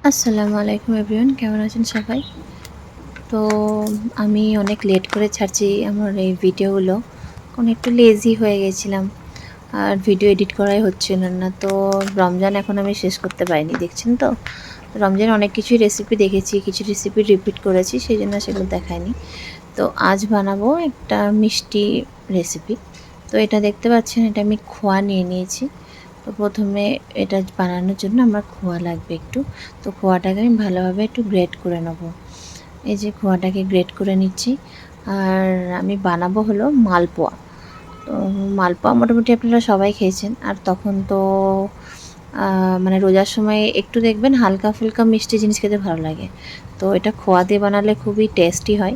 আসসালামু আলাইকুম এভরিওয়ান, কেমন আছেন সবাই? তো আমি অনেক লেট করে ছাড়ছি আমার এই ভিডিওগুলো, কারণ একটু লেজি হয়ে গেছিলাম আর ভিডিও এডিট করাই হচ্ছিল না। তো রমজান এখন আমি শেষ করতে পারিনি, দেখছেন তো। রমজানে অনেক কিছুই রেসিপি দেখেছি, কিছু রেসিপি রিপিট করেছি, সেই জন্য সেগুলো দেখায়নি। তো আজ বানাবো একটা মিষ্টি রেসিপি। তো এটা দেখতে পাচ্ছেন, এটা আমি খোয়া নিয়ে নিয়েছি। তো প্রথমে এটা বানানোর জন্য আমার খোয়া লাগবে একটু। তো খোয়াটাকে আমি ভালোভাবে একটু গ্রেট করে নেব। এই যে খোয়াটাকে গ্রেট করে নিচ্ছি। আর আমি বানাবো হলো মালপোয়া। তো মালপোয়া মোটামুটি আপনারা সবাই খেয়েছেন। আর তখন তো মানে রোজার সময় একটু দেখবেন হালকা ফুলকা মিষ্টি জিনিস খেতে ভালো লাগে। তো এটা খোয়া দিয়ে বানালে খুবই টেস্টি হয়,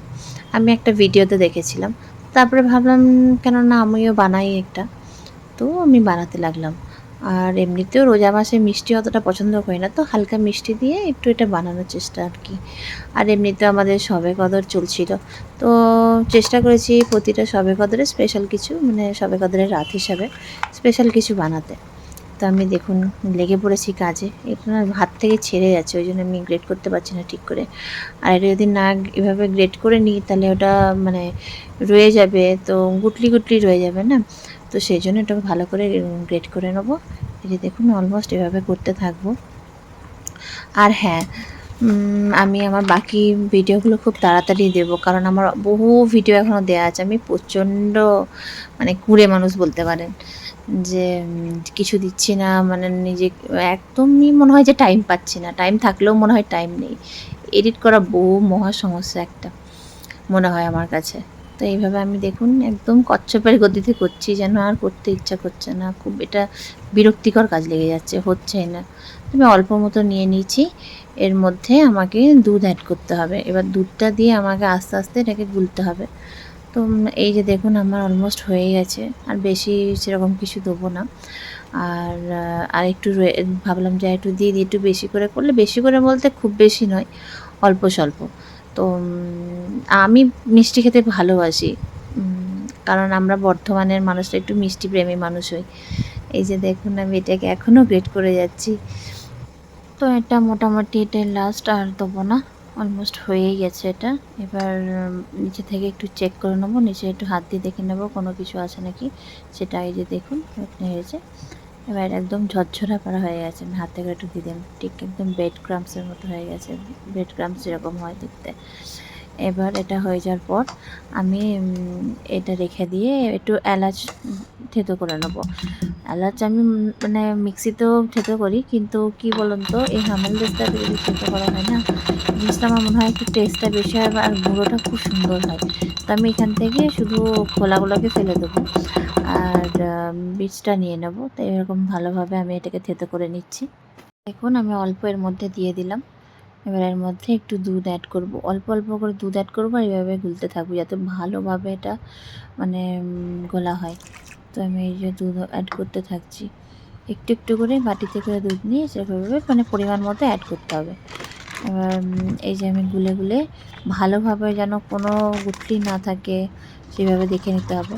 আমি একটা ভিডিওতে দেখেছিলাম। তারপরে ভাবলাম কেন না আমিও বানাই একটা। তো আমি বানাতে লাগলাম। আর এমনিতেও রোজা মাসে মিষ্টি অতটা পছন্দ করি না, তো হালকা মিষ্টি দিয়ে একটু এটা বানানোর চেষ্টা আর কি। আর এমনিতেও আমাদের শবে কদর চলছিল, তো চেষ্টা করেছি প্রতিটা শবে কদরে স্পেশাল কিছু, মানে শবে কদরের রাত হিসাবে স্পেশাল কিছু বানাতে। তো আমি দেখুন লেগে পড়েছি কাজে, এটা না হাত থেকে ছেড়ে যাচ্ছে, ওই জন্য আমি গ্রেড করতে পারছি না ঠিক করে। আর এটা যদি না এভাবে গ্রেড করে নিই তাহলে ওটা মানে রয়ে যাবে, তো গুটলি গুটলি রয়ে যাবে না। তো সেই জন্য এটাকে ভালো করে গ্রেড করে নেবো। এই যে দেখুন অলমোস্ট এভাবে করতে থাকবো। আর হ্যাঁ, আমি আমার বাকি ভিডিওগুলো খুব তাড়াতাড়ি দেবো, কারণ আমার বহু ভিডিও এখনও দেওয়া আছে। আমি প্রচণ্ড মানে কুঁড়ে মানুষ বলতে পারেন, যে কিছু দিচ্ছি না, মানে নিজে একদমই মনে হয় যে টাইম পাচ্ছি না, টাইম থাকলেও মনে হয় টাইম নেই। এডিট করা বহু মহা সমস্যা একটা মনে হয় আমার কাছে। তো এইভাবে আমি দেখুন একদম কচ্ছপের গতিতে করছি, যেন আর করতে ইচ্ছা করছে না, খুব এটা বিরক্তিকর কাজ লেগে যাচ্ছে, হচ্ছেই না। আমি অল্প মতো নিয়ে নিয়েছি, এর মধ্যে আমাকে দুধ অ্যাড করতে হবে। এবার দুধটা দিয়ে আমাকে আস্তে আস্তে এটাকে গুলতে হবে। তো এই যে দেখুন আমার অলমোস্ট হয়ে গেছে, আর বেশি সেরকম কিছু দেবো না। আর একটু ভাবলাম যে একটু দিয়ে দিই, একটু বেশি করে করলে, বেশি করে বলতে খুব বেশি নয়, অল্প স্বল্প। তো আমি মিষ্টি খেতে ভালোবাসি, কারণ আমরা বর্ধমানের মানুষরা একটু মিষ্টি প্রেমী মানুষ হই। এই যে দেখুন আমি এটাকে এখনও গ্রেট করে যাচ্ছি। তো এটা মোটামুটি এটাই লাস্ট, আর দেবো না, অলমোস্ট হয়েই গেছে এটা। এবার নিচে থেকে একটু চেক করে নেবো, নিচে একটু হাত দিয়ে দেখে নেবো কোনো কিছু আছে নাকি সেটা। এই যে দেখুন হয়েছে। এবার একদম ঝরঝরা করা হয়ে গেছে, আমি হাত থেকে একটু দিয়ে দিলাম, ঠিক একদম ব্রেড ক্রাম্পসের মতো হয়ে গেছে, ব্রেড ক্রাম্পস যেরকম হয় দেখতে। এবার এটা হয়ে যাওয়ার পর আমি এটা রেখে দিয়ে একটু এলাচ থেতো করে নেবো। এলাচ আমি মানে মিক্সিতেও থেতো করি, কিন্তু কি বলুন তো, এই হামানদিস্তাতে যদি থেতো করা হয় না, জিনিসটা আমার মনে হয় একটু টেস্টটা বেশি হয় আর গুঁড়োটা খুব সুন্দর হয়। তো আমি এখান থেকে শুধু খোলাগুলোকে ফেলে দেবো, আর বীজটা নিয়ে নেব। তো এরকম ভালোভাবে আমি এটাকে থেতো করে নিচ্ছি। দেখুন আমি অল্প এর মধ্যে দিয়ে দিলাম। এবার এর মধ্যে একটু দুধ অ্যাড করব, অল্প অল্প করে দুধ অ্যাড করবো, আর এইভাবে গুলতে থাকবো যাতে ভালোভাবে এটা মানে গোলা হয়। তো আমি এই যে দুধ অ্যাড করতে থাকছি, একটু একটু করে বাটিতে করে দুধ নিয়ে সেভাবে মানে পরিমাণ মতো অ্যাড করতে হবে। এবার এই যে আমি গুলে গুলে ভালোভাবে যেন কোনো গুটলি না থাকে সেভাবে দেখে নিতে হবে।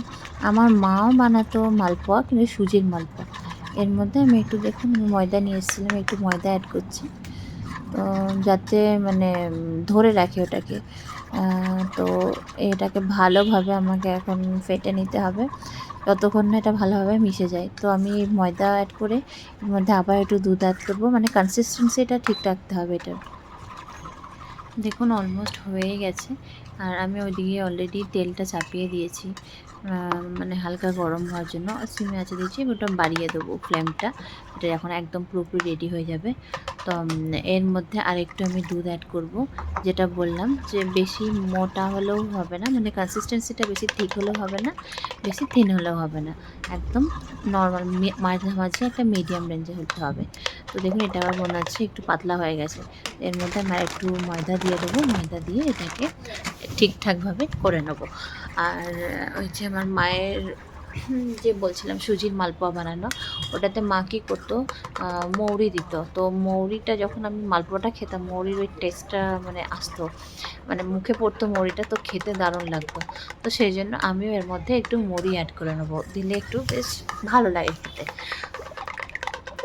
আমার মাও বানাতো মালপোয়া, কিন্তু সুজির মালপোয়া। এর মধ্যে আমি একটু দেখুন ময়দা নিয়ে এসেছিলাম, একটু ময়দা অ্যাড করছি, তো যাতে মানে ধরে রাখে ওটাকে। তো এটাকে ভালোভাবে আমাকে এখন ফেটে নিতে হবে, যতক্ষণ না এটা ভালোভাবে মিশে যায়। তো আমি ময়দা অ্যাড করে এর মধ্যে আবার একটু দুধ অ্যাড করবো, মানে কনসিস্টেন্সিটা ঠিক রাখতে হবে এটার। দেখুন অলমোস্ট হয়ে গেছে, আর আমি ওইদিকে অলরেডি তেলটা চাপিয়ে দিয়েছি, মানে হালকা গরম হওয়ার জন্য সিমে আঁচে দিয়েছি। ওটা বাড়িয়ে দেবো ফ্লেমটা, এটা যখন একদম পুরোপুরি রেডি হয়ে যাবে। তো এর মধ্যে আরেকটু আমি দুধ অ্যাড করব, যেটা বললাম যে বেশি মোটা হলেও হবে না, মানে কনসিস্টেন্সিটা বেশি থিক হলেও হবে না, বেশি থিন হলেও হবে না, একদম নর্মাল মাঝামাঝি একটা মিডিয়াম রেঞ্জে হতে হবে। তো দেখুন এটা আমার মনে হচ্ছে একটু পাতলা হয়ে গেছে। এর মধ্যে আমি একটু ময়দা দিয়ে দেবো, ময়দা দিয়ে এটাকে ঠিকঠাকভাবে করে নেব। আর ওই যে আমার মায়ের যে বলছিলাম সুজির মালপোয়া বানানো, ওটাতে মা কী করতো, মৌরি দিত। তো মৌরিটা যখন আমি মালপোয়াটা খেতাম, মৌরির ওই টেস্টটা মানে আসতো, মানে মুখে পড়তো মৌরিটা, তো খেতে দারুণ লাগতো। তো সেই জন্য আমিও এর মধ্যে একটু মৌরি অ্যাড করে নেবো, দিলে একটু বেশ ভালো লাগে খেতে।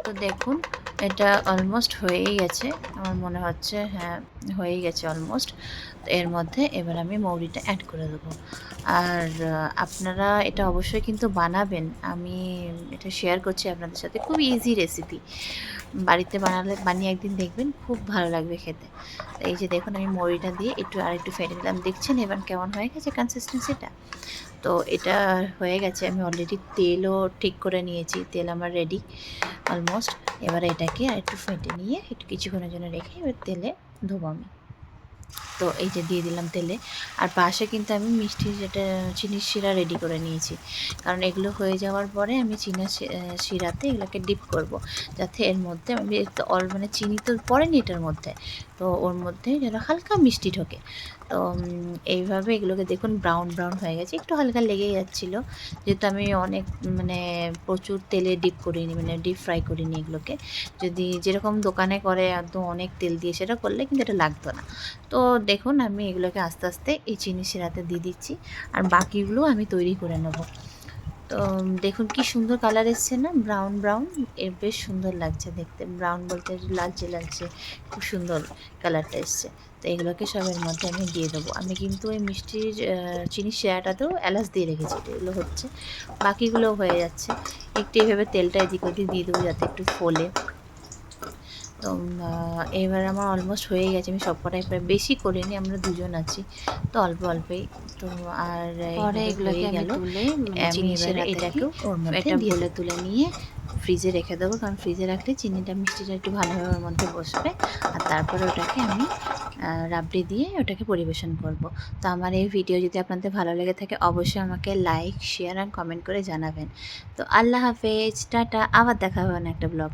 তো দেখুন এটা অলমোস্ট হয়েই গেছে, আমার মনে হচ্ছে হ্যাঁ হয়েই গেছে অলমোস্ট। তো এর মধ্যে এবার আমি মৌরিটা অ্যাড করে দেবো। আর আপনারা এটা অবশ্যই কিন্তু বানাবেন, আমি এটা শেয়ার করছি আপনাদের সাথে, খুব ইজি রেসিপি। বাড়িতে বানিয়ে একদিন দেখবেন, খুব ভালো লাগবে খেতে। তো এই যে দেখুন আমি মৌরিটা দিয়ে আরেকটু ফেটে নিলাম, দেখছেন এবার কেমন হয়ে গেছে কনসিস্টেন্সিটা। তো এটা হয়ে গেছে, আমি অলরেডি তেলও ঠিক করে নিয়েছি, তেল আমার রেডি অলমোস্ট। এবার এটাকে আরেকটু ফেটে নিয়ে একটু কিছুক্ষণের জন্য রেখে এবার তেলে ধোবো আমি। তো এই যে দিয়ে দিলাম তেলে। আর পাশে কিন্তু আমি মিষ্টির যেটা চিনির শিরা রেডি করে নিয়েছি, কারণ এগুলো হয়ে যাওয়ার পরে আমি শিরাতে এগুলোকে ডিপ করব, যাতে এর মধ্যে আমি মানে চিনি তো পড়েনি এটার মধ্যে, তো ওর মধ্যে যেন হালকা মিষ্টি ঢোকে। তো এইভাবে এগুলোকে দেখুন ব্রাউন ব্রাউন হয়ে গেছে, একটু হালকা লেগে যাচ্ছিলো, যেহেতু আমি অনেক মানে প্রচুর তেলে ডিপ করিনি, মানে ডিপ ফ্রাই করিনি এগুলোকে। যদি যেরকম দোকানে করে একদম অনেক তেল দিয়ে সেটা করলে কিন্তু এটা লাগতো না। তো দেখুন আমি এগুলোকে আস্তে আস্তে এই চিনি শিরাতে দিয়ে দিচ্ছি, আর বাকিগুলো আমি তৈরি করে নেব। তো দেখুন কি সুন্দর কালার এসছে না, ব্রাউন ব্রাউন, এর বেশ সুন্দর লাগছে দেখতে, ব্রাউন বলতে লালচে লালচে, খুব সুন্দর কালারটা এসছে। তো এগুলোকে সবের মধ্যে আমি দিয়ে দেবো। আমি কিন্তু ওই মিষ্টির চিনির শিরাটাতেও এলাচ দিয়ে রেখেছি, এগুলো হচ্ছে, বাকিগুলো হয়ে যাচ্ছে। একটু এভাবে তেলটা এদিক ওদিক দিয়ে দেবো যাতে একটু ফোলে। তো এবার আমার অলমোস্ট হয়ে গেছে, আমি সবকটাই প্রায় বেশি করিনি, আমরা দুজন আছি তো অল্প অল্পই। তো আর পরে এইভাবে এগুলোকে হয়ে আমি গেল। তুলে আমি চিনি এবারে শিরা থেকে এটাকেও ওর মধ্যে এটা দিয়ে বলে দেবো, তুলে নিয়ে ফ্রিজে রেখে দেবো, কারণ ফ্রিজে রাখলে চিনিটা মিষ্টিটা একটু ভালোভাবে ওর মধ্যে বসবে। আর তারপরে ওটাকে আমি রাবড়ি দিয়ে ওটাকে পরিবেশন করব। তো আমার এই ভিডিও যদি আপনাদের ভালো লেগে থাকে অবশ্যই আমাকে লাইক শেয়ার আর কমেন্ট করে জানাবেন। তো আল্লাহ হাফেজ, টাটা, আবার দেখা হবে না একটা ব্লগ।